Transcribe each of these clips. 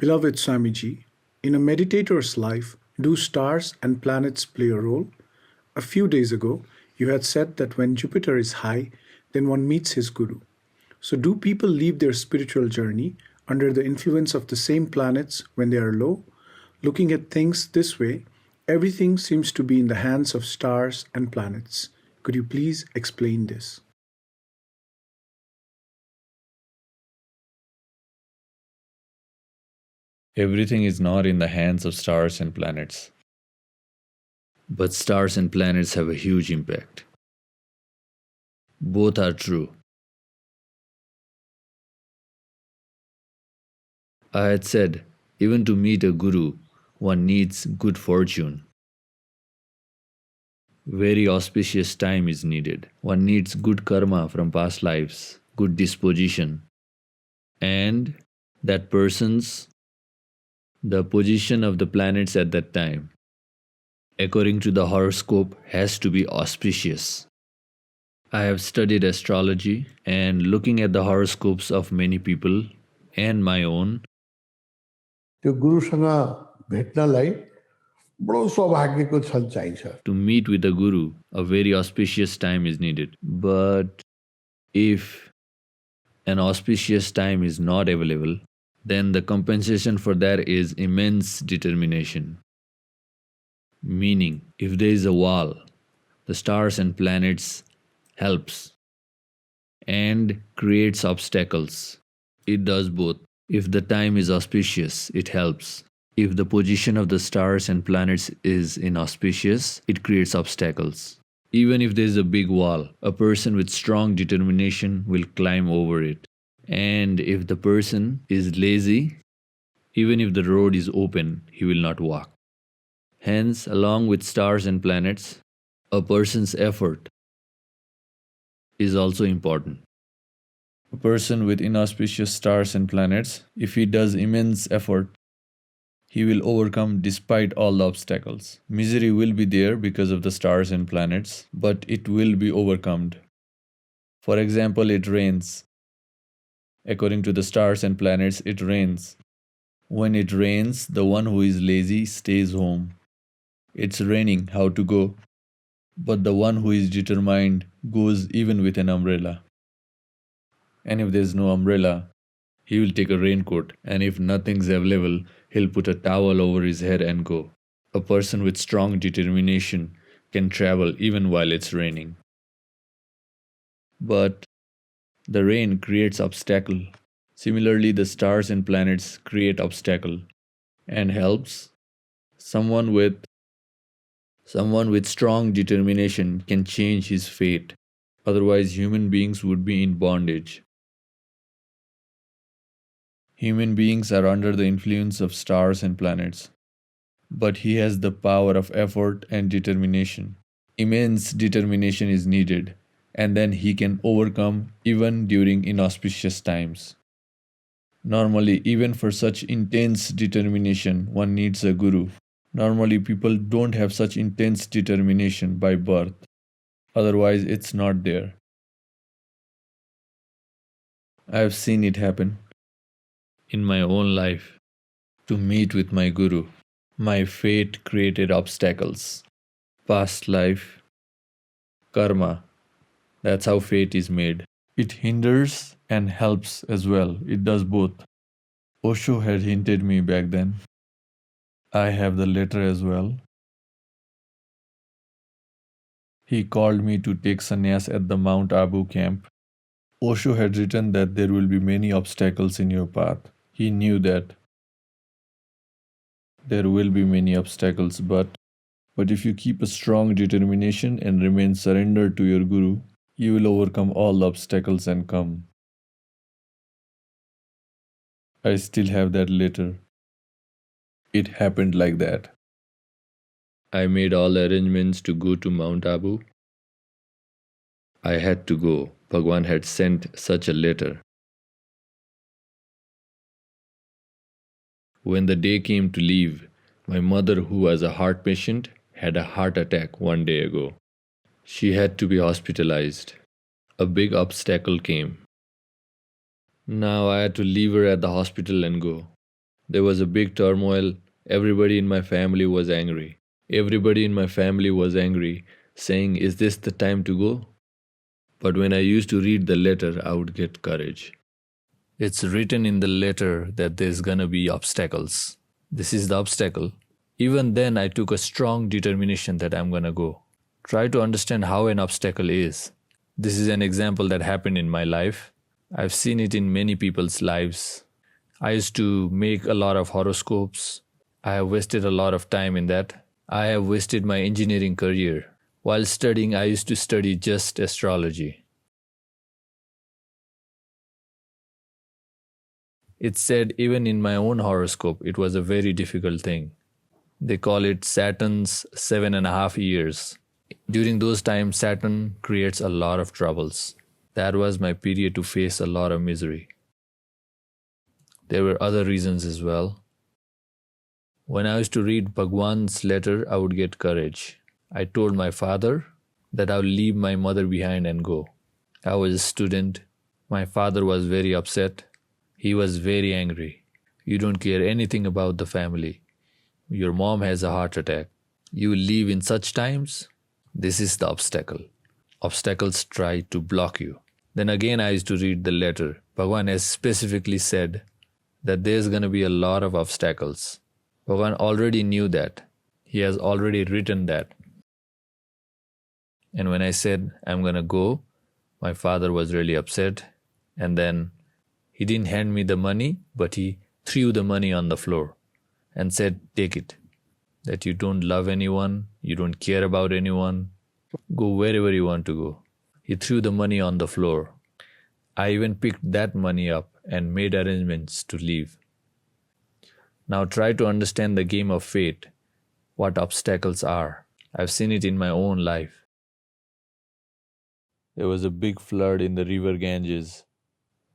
Beloved Swamiji, in a meditator's life, do stars and planets play a role? A few days ago, you had said that when Jupiter is high, then one meets his guru. So, do people leave their spiritual journey under the influence of the same planets when they are low? Looking at things this way, everything seems to be in the hands of stars and planets. Could you please explain this? Everything is not in the hands of stars and planets. But stars and planets have a huge impact. Both are true. I had said, even to meet a guru, one needs good fortune. Very auspicious time is needed. One needs good karma from past lives, good disposition, and that person's the position of the planets at that time, according to the horoscope, has to be auspicious. I have studied astrology, and looking at the horoscopes of many people and my own, त्यो गुरुसँग भेट्नलाई बडो सौभाग्यको क्षण चाहिन्छ. To meet with a guru, a very auspicious time is needed. But if an auspicious time is not available, then the compensation for that is immense determination. Meaning, if there is a wall, the stars and planets helps and creates obstacles. It does both. If the time is auspicious, it helps. If the position of the stars and planets is inauspicious, it creates obstacles. Even if there is a big wall, a person with strong determination will climb over it. And if the person is lazy, even if the road is open, he will not walk. Hence, along with stars and planets, a person's effort is also important. A person with inauspicious stars and planets, if he does immense effort, he will overcome despite all the obstacles. Misery will be there because of the stars and planets, but it will be overcome. For example, it rains. According to the stars and planets, it rains. When it rains, the one who is lazy stays home. It's raining, how to go? But the one who is determined goes even with an umbrella. And if there's no umbrella, he will take a raincoat, and if nothing's available, he'll put a towel over his head and go. A person with strong determination can travel even while it's raining. But the rain creates obstacle. Similarly, the stars and planets create obstacle and helps. Someone with strong determination can change his fate. Otherwise, human beings would be in bondage. Human beings are under the influence of stars and planets. But he has the power of effort and determination. Immense determination is needed, and then he can overcome even during inauspicious times. Normally, even for such intense determination, one needs a guru. Normally, people don't have such intense determination by birth. Otherwise, it's not there. I have seen it happen in my own life. To meet with my guru, my fate created obstacles. Past life, karma, that's how fate is made. It hinders and helps as well. It does both. Osho had hinted me back then. I have the letter as well. He called me to take sannyas at the Mount Abu camp. Osho had written that there will be many obstacles in your path. He knew that there will be many obstacles, but if you keep a strong determination and remain surrendered to your guru, you will overcome all the obstacles and come. I still have that letter. It happened like that. I made all arrangements to go to Mount Abu. I had to go. Bhagwan had sent such a letter. When the day came to leave, my mother, who was a heart patient, had a heart attack one day ago. She had to be hospitalized. A big obstacle came. Now I had to leave her at the hospital and go. There was a big turmoil. Everybody in my family was angry. Everybody in my family was angry, saying, "Is this the time to go?" But when I used to read the letter, I would get courage. It's written in the letter that there's gonna be obstacles. This is the obstacle. Even then, I took a strong determination that I'm gonna go. Try to understand how an obstacle is. This is an example that happened in my life. I've seen it in many people's lives. I used to make a lot of horoscopes. I have wasted a lot of time in that. I have wasted my engineering career. While studying, I used to study just astrology. It said even in my own horoscope, it was a very difficult thing. They call it Saturn's 7.5 years. During those times, Saturn creates a lot of troubles. That was my period to face a lot of misery. There were other reasons as well. When I used to read Bhagwan's letter, I would get courage. I told my father that I would leave my mother behind and go. I was a student. My father was very upset. He was very angry. You don't care anything about the family. Your mom has a heart attack. You leave in such times? This is the obstacle. Obstacles try to block you. Then again I used to read the letter. Bhagwan has specifically said that there's going to be a lot of obstacles. Bhagwan already knew that. He has already written that. And when I said I'm going to go, my father was really upset. And then he didn't hand me the money, but he threw the money on the floor and said, "Take it. That you don't love anyone, you don't care about anyone. Go wherever you want to go." He threw the money on the floor. I even picked that money up and made arrangements to leave. Now try to understand the game of fate, what obstacles are. I've seen it in my own life. There was a big flood in the river Ganges.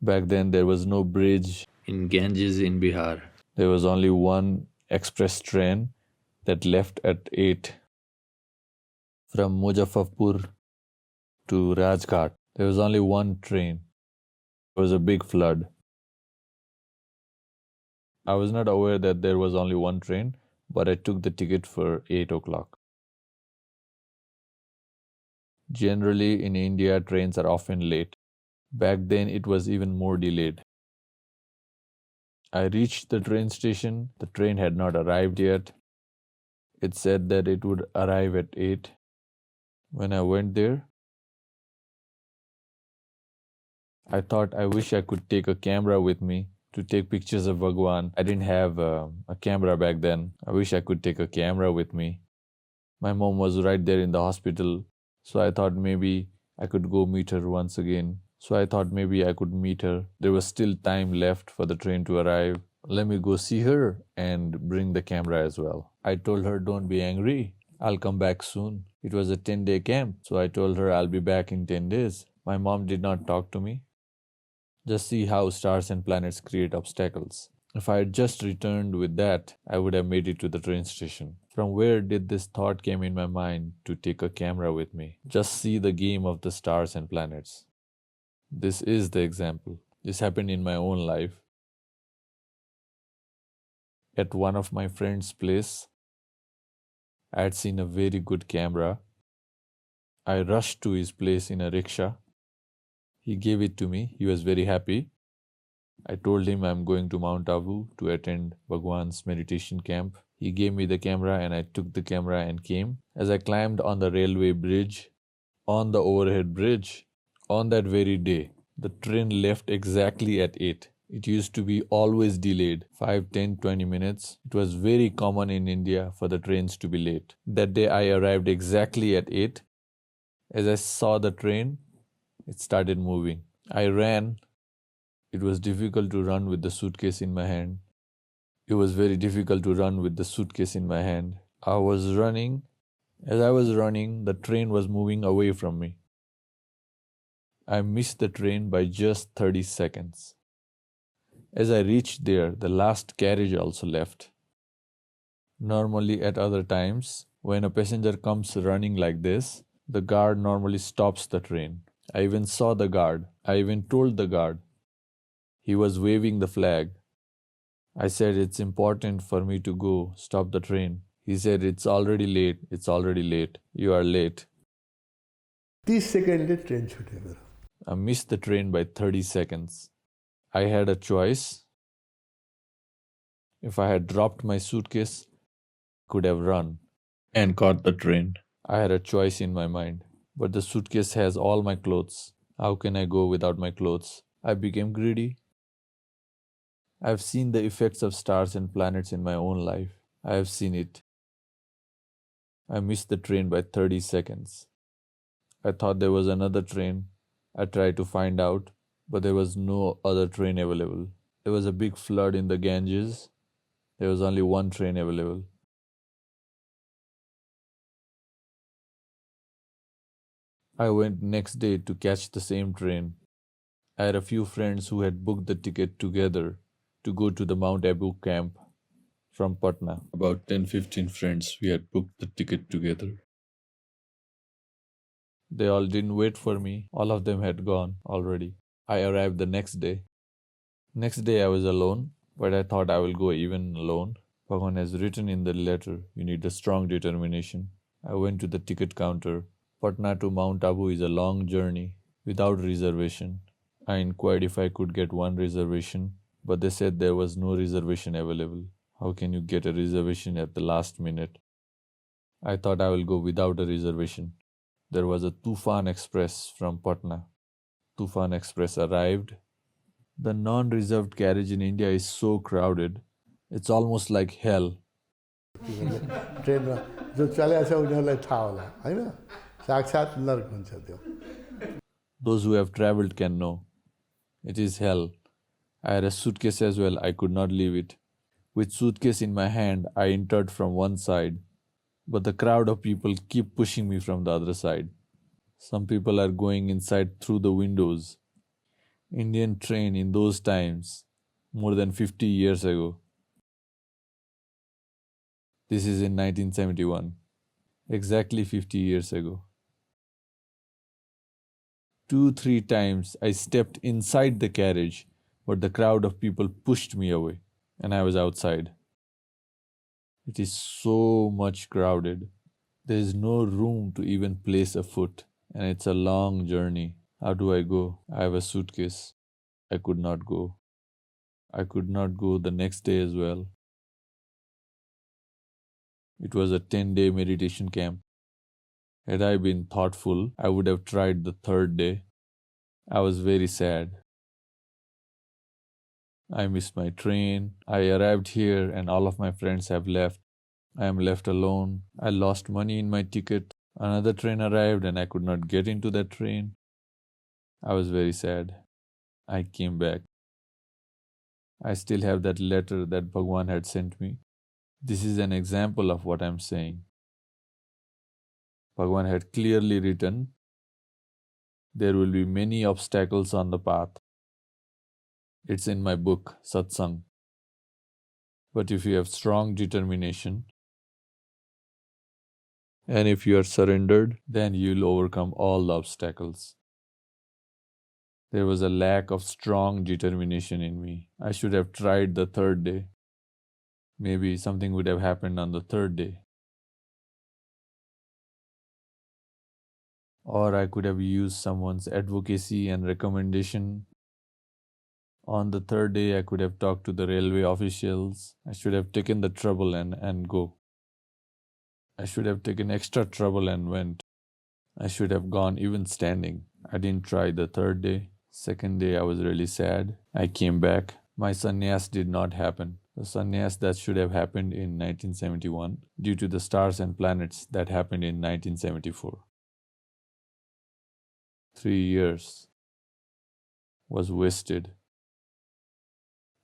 Back then there was no bridge in Ganges in Bihar. There was only one express train that left at 8 from Muzaffarpur to Rajghat. There was only one train. It was a big flood. I was not aware that there was only one train, but I took the ticket for 8 o'clock. Generally in India, trains are often late. Back then it was even more delayed. I reached the train station. The train had not arrived yet. It said that it would arrive at 8. When I went there, I thought I wish I could take a camera with me to take pictures of Bhagwan. I didn't have a camera back then. I wish I could take a camera with me. My mom was right there in the hospital, so I thought maybe I could go meet her once again. So I thought maybe I could meet her. There was still time left for the train to arrive. Let me go see her and bring the camera as well. I told her, "Don't be angry. I'll come back soon." It was a 10-day camp, so I told her I'll be back in 10 days. My mom did not talk to me. Just see how stars and planets create obstacles. If I had just returned with that, I would have made it to the train station. From where did this thought came in my mind to take a camera with me? Just see the game of the stars and planets. This is the example. This happened in my own life. At one of my friend's place, I had seen a very good camera. I rushed to his place in a rickshaw. He gave it to me. He was very happy. I told him I'm going to Mount Abu to attend Bhagwan's meditation camp. He gave me the camera and I took the camera and came. As I climbed on the railway bridge, on the overhead bridge, on that very day, the train left exactly at 8. It used to be always delayed, 5, 10, 20 minutes. It was very common in India for the trains to be late. That day I arrived exactly at 8. As I saw the train, it started moving. I ran. It was difficult to run with the suitcase in my hand. It was very difficult to run with the suitcase in my hand. I was running. As I was running, the train was moving away from me. I missed the train by just 30 seconds. As I reached there, the last carriage also left. Normally at other times, when a passenger comes running like this, the guard normally stops the train. I even saw the guard. I even told the guard. He was waving the flag. I said, it's important for me to go, stop the train. He said, it's already late, you are late. 30 सेकेन्डले train छुट्यो मेरो। I missed the train by 30 seconds. I had a choice. If I had dropped my suitcase, I could have run and caught the train. I had a choice in my mind. But the suitcase has all my clothes. How can I go without my clothes? I became greedy. I've seen the effects of stars and planets in my own life. I have seen it. I missed the train by 30 seconds. I thought there was another train. I tried to find out, but there was no other train available. There was a big flood in the Ganges. There was only one train available. I went next day to catch the same train. I had a few friends who had booked the ticket together to go to the Mount Abu camp from Patna. About 10-15 friends, we had booked the ticket together. They all didn't wait for me. All of them had gone already. I arrived the next day. Next day I was alone, but I thought I will go even alone. Bhagavan has written in the letter, you need a strong determination. I went to the ticket counter. Patna to Mount Abu is a long journey without reservation. I inquired if I could get one reservation, but they said there was no reservation available. How can you get a reservation at the last minute? I thought I will go without a reservation. There was a Tufan Express from Patna. Tufan Express arrived. The non-reserved carriage in India is so crowded. It's almost like hell. ट्रेनमा जो चलेको छ उनीहरूलाई थाहा होला होइन, साक्षात् नर्क हुन्छ त्यो। Those who have traveled can know. It is hell. I had a suitcase as well. I could not leave it. With suitcase in my hand, I entered from one side, but the crowd of people keep pushing me from the other side. Some people are going inside through the windows. Indian train in those times, more than 50 years ago. This is in 1971, exactly 50 years ago. 2-3 times I stepped inside the carriage, but the crowd of people pushed me away, and I was outside. It is so much crowded. There is no room to even place a foot, and it's a long journey. How do I go? I have a suitcase. I could not go. I could not go the next day as well. It was a 10-day meditation camp. Had I been thoughtful, I would have tried the 3rd day. I was very sad. I missed my train. I arrived here and all of my friends have left. I am left alone. I lost money in my ticket. Another train arrived and I could not get into that train. I was very sad. I came back. I still have that letter that Bhagwan had sent me. This is an example of what I am saying. Bhagwan had clearly written, there will be many obstacles on the path. It's in my book, Satsang. But if you have strong determination, and if you are surrendered, then you will overcome all the obstacles. There was a lack of strong determination in me. I should have tried the 3rd day. Maybe something would have happened on the 3rd day. Or I could have used someone's advocacy and recommendation. On the 3rd day, I could have talked to the railway officials. I should have taken the trouble and go. I should have taken extra trouble and went. I should have gone even standing. I didn't try the 3rd day. 2nd day, I was really sad. I came back. My sannyas did not happen. The sannyas that should have happened in 1971 due to the stars and planets that happened in 1974. 3 years was wasted.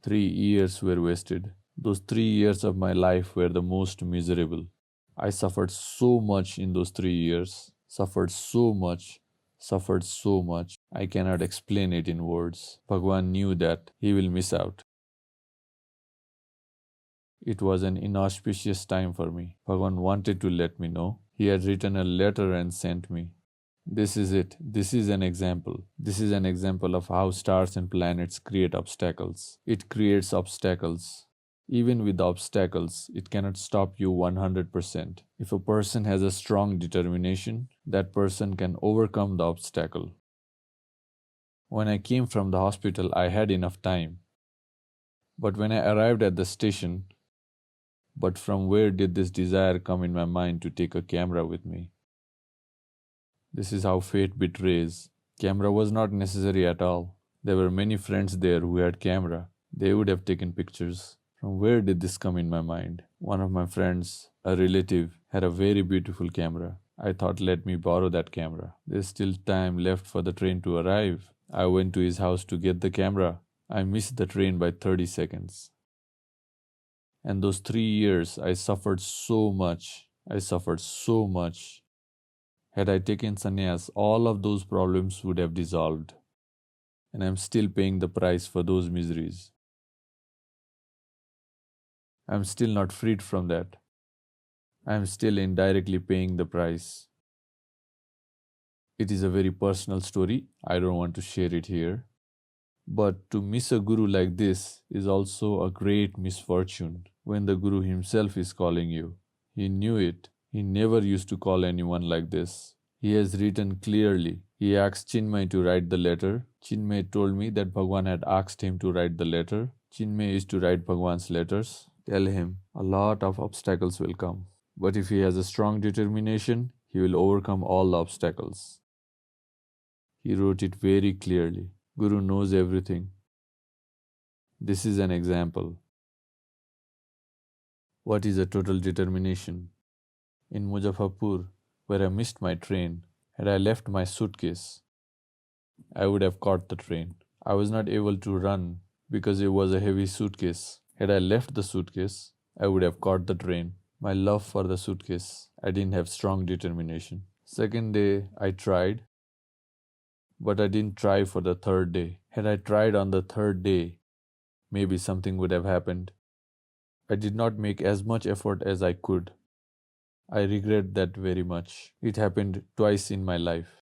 3 years were wasted. Those 3 years of my life were the most miserable. I suffered so much in those 3 years. Suffered so much. I cannot explain it in words. Bhagwan knew that he will miss out. It was an inauspicious time for me. Bhagwan wanted to let me know. He had written a letter and sent me. This is it. This is an example. This is an example of how stars and planets create obstacles. It creates obstacles. Even with the obstacles, it cannot stop you 100%. If a person has a strong determination, that person can overcome the obstacle. When I came from the hospital, I had enough time. But when I arrived at the station, but from where did this desire come in my mind to take a camera with me? This is how fate betrays. Camera was not necessary at all. There were many friends there who had camera. They would have taken pictures. From where did this come in my mind? One of my friends, a relative, had a very beautiful camera. I thought, let me borrow that camera. There's still time left for the train to arrive. I went to his house to get the camera. I missed the train by 30 seconds. And those 3 years, I suffered so much. Had I taken sannyas, all of those problems would have dissolved. And I'm still paying the price for those miseries. I'm still not freed from that. I'm still indirectly paying the price. It is a very personal story. I don't want to share it here. But to miss a guru like this is also a great misfortune when the guru himself is calling you. He knew it. He never used to call anyone like this. He has written clearly. He asked Chinmay to write the letter. Chinmay told me that Bhagwan had asked him to write the letter. Chinmay is to write Bhagwan's letters. Tell him a lot of obstacles will come. But if he has a strong determination, he will overcome all the obstacles. He wrote it very clearly. Guru knows everything. This is an example. What is a total determination? In Muzaffarpur, where I missed my train, had I left my suitcase, I would have caught the train. I was not able to run because it was a heavy suitcase. Had I left the suitcase, I would have caught the train. My love for the suitcase, I didn't have strong determination. Second day, I tried, but I didn't try for the third day. Had I tried on the third day, maybe something would have happened. I did not make as much effort as I could. I regret that very much. It happened twice in my life.